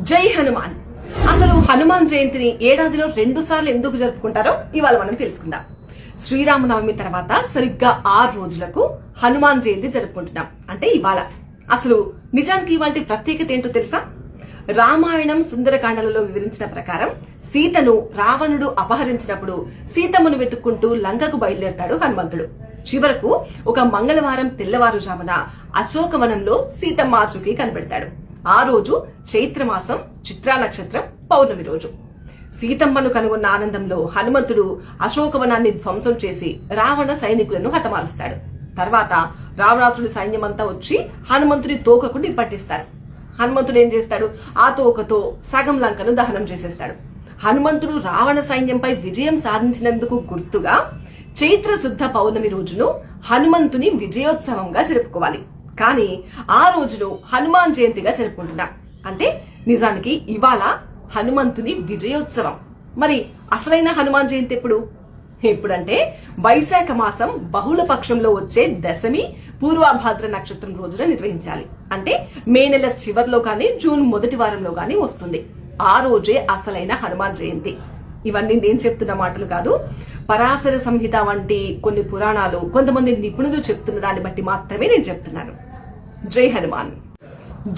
జై హనుమాన్. అసలు హనుమాన్ జయంతిని ఏడాదిలో 2 సార్లు ఎందుకు జరుపుకుంటారో ఇవాళ మనం తెలుసుకుందాం. శ్రీరామనవమి తర్వాత సరిగ్గా 6 రోజులకు హనుమాన్ జయంతి జరుపుకుంటున్నాం. అంటే ఇవాళ. అసలు నిజానికి ఇవాళ ప్రత్యేకత ఏంటో తెలుసా? రామాయణం సుందరకాండలలో వివరించిన ప్రకారం సీతను రావణుడు అపహరించినప్పుడు సీతమ్మను వెతుక్కుంటూ లంకకు బయలుదేరతాడు హనుమంతుడు. చివరకు ఒక మంగళవారం తెల్లవారుజామున అశోకవనంలో సీతమ్మ ఆచూకీ కనిపెడతాడు. ఆ రోజు చైత్రమాసం చిత్రా నక్షత్రం పౌర్ణమి రోజు. సీతమ్మను కనుగొన్న ఆనందంలో హనుమంతుడు అశోకవనాన్ని ధ్వంసం చేసి రావణ సైనికులను హతమారుస్తాడు. తర్వాత రావణాసుడి సైన్యమంతా వచ్చి హనుమంతుడి తోకకు నిప్పట్టిస్తారు. హనుమంతుడు ఏం చేస్తాడు? ఆ తోకతో సగం లంకను దహనం చేసేస్తాడు. హనుమంతుడు రావణ సైన్యంపై విజయం సాధించినందుకు గుర్తుగా చైత్ర శుద్ధ పౌర్ణమి రోజును హనుమంతుని విజయోత్సవంగా జరుపుకోవాలి. కానీ ఆ రోజును హనుమాన్ జయంతిగా జరుపుకుంటున్నాం. అంటే నిజానికి ఇవాళ హనుమంతుని విజయోత్సవం. మరి అసలైన హనుమాన్ జయంతి ఎప్పుడంటే వైశాఖ మాసం బహుళ పక్షంలో వచ్చే దశమి పూర్వభాద్ర నక్షత్రం రోజున నిర్వహించాలి. అంటే మే నెల చివర్లో కానీ జూన్ మొదటి వారంలో కానీ వస్తుంది. ఆ రోజే అసలైన హనుమాన్ జయంతి. ఇవన్నీ నేను చెప్తున్న మాటలు కాదు. పరాశర సంహిత వంటి కొన్ని పురాణాలు, కొంతమంది నిపుణులు చెప్తున్న దాన్ని బట్టి మాత్రమే నేను చెప్తున్నాను. జై హనుమాన్.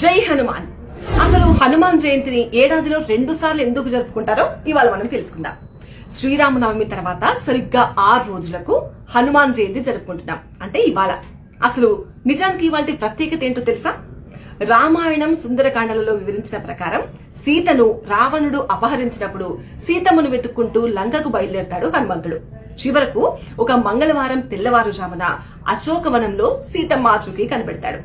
జై హనుమాన్. అసలు హనుమాన్ జయంతిని ఏడాదిలో 2 సార్లు ఎందుకు జరుపుకుంటారో ఇవాళ మనం తెలుసుకుందాం. శ్రీరామనవమి తర్వాత సరిగ్గా 6 రోజులకు హనుమాన్ జయంతి జరుపుకుంటున్నాం. అంటే ఇవాళ. అసలు నిజానికి ఇవాళ ప్రత్యేకత ఏంటో తెలుసా? రామాయణం సుందరకాండలలో వివరించిన ప్రకారం సీతను రావణుడు అపహరించినప్పుడు సీతమ్మను వెతుక్కుంటూ లంకకు బయలుదేరతాడు హనుమంతుడు. చివరకు ఒక మంగళవారం తెల్లవారుజామున అశోకవనంలో సీతమ్మ ఆచూకీ కనిపెడతాడు.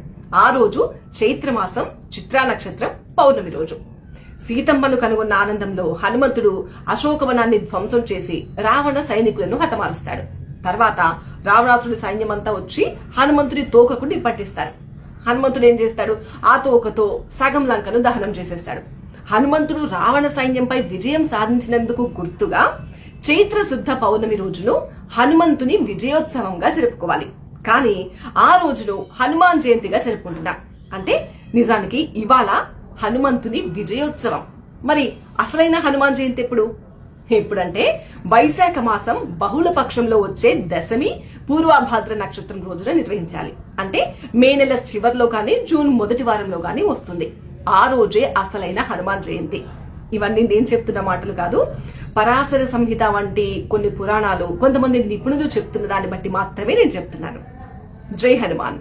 ఆ రోజు చైత్రమాసం చిత్రా నక్షత్రం పౌర్ణమి రోజు. సీతమ్మను కనుగొన్న ఆనందంలో హనుమంతుడు అశోకవనాన్ని ధ్వంసం చేసి రావణ సైనికులను హతమారుస్తాడు. తర్వాత రావణాసుడి సైన్యమంతా వచ్చి హనుమంతుడి తోకకు నిప్పట్టిస్తారు. హనుమంతుడు ఏం చేస్తాడు? ఆ తోకతో సగం లంకను దహనం చేసేస్తాడు. హనుమంతుడు రావణ సైన్యంపై విజయం సాధించినందుకు గుర్తుగా చైత్ర శుద్ధ పౌర్ణమి రోజును హనుమంతుని విజయోత్సవంగా జరుపుకోవాలి. కానీ ఆ రోజును హనుమాన్ జయంతిగా జరుపుకుంటున్నాం. అంటే నిజానికి ఇవాళ హనుమంతుని విజయోత్సవం. మరి అసలైన హనుమాన్ జయంతి ఎప్పుడంటే వైశాఖ మాసం బహుళ పక్షంలో వచ్చే దశమి పూర్వభాద్ర నక్షత్రం రోజున నిర్వహించాలి. అంటే మే నెల చివర్లో కానీ జూన్ మొదటి వారంలో కానీ వస్తుంది. ఆ రోజే అసలైన హనుమాన్ జయంతి. ఇవన్నీ నేను చెప్తున్న మాటలు కాదు. పరాశర సంహిత వంటి కొన్ని పురాణాలు, కొంతమంది నిపుణులు చెప్తున్న దాన్ని బట్టి మాత్రమే నేను చెప్తున్నాను. జై హనుమాన్.